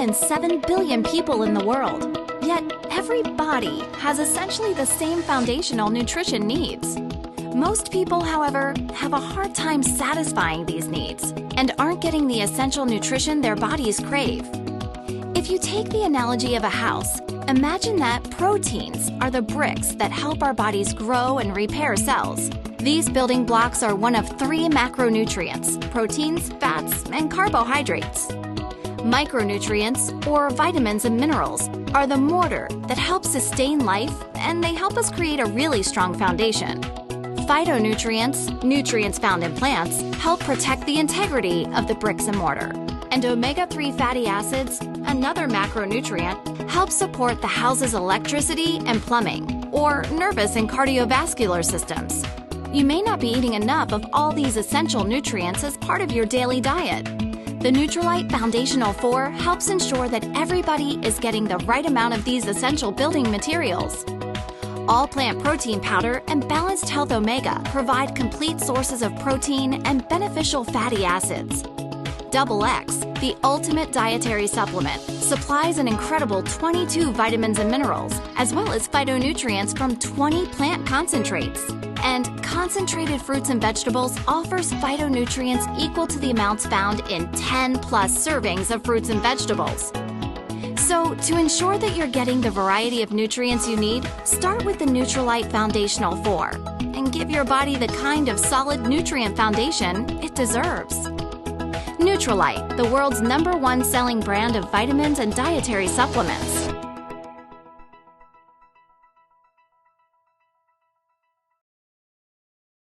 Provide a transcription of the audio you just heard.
than 7 billion people in the world. Yet, every body has essentially the same foundational nutrition needs. Most people, however, have a hard time satisfying these needs and aren't getting the essential nutrition their bodies crave. If you take the analogy of a house, imagine that proteins are the bricks that help our bodies grow and repair cells. These building blocks are one of 3 macronutrients: proteins, fats, and carbohydrates. Micronutrients, or vitamins and minerals, are the mortar that helps sustain life, and they help us create a really strong foundation. Phytonutrients, nutrients found in plants, help protect the integrity of the bricks and mortar. And omega-3 fatty acids, another macronutrient, help support the house's electricity and plumbing, or nervous and cardiovascular systems. You may not be eating enough of all these essential nutrients as part of your daily diet. The Nutrilite Foundational 4 helps ensure that everybody is getting the right amount of these essential building materials. All plant protein powder and Balanced Health Omega provide complete sources of protein and beneficial fatty acids. XX, the ultimate dietary supplement, supplies an incredible 22 vitamins and minerals, as well as phytonutrients from 20 plant concentrates. And concentrated fruits and vegetables offers phytonutrients equal to the amounts found in 10+ servings of fruits and vegetables. So, to ensure that you're getting the variety of nutrients you need, start with the Nutrilite Foundational 4 and give your body the kind of solid nutrient foundation it deserves. Nutrilite, the world's #1 selling brand of vitamins and dietary supplements.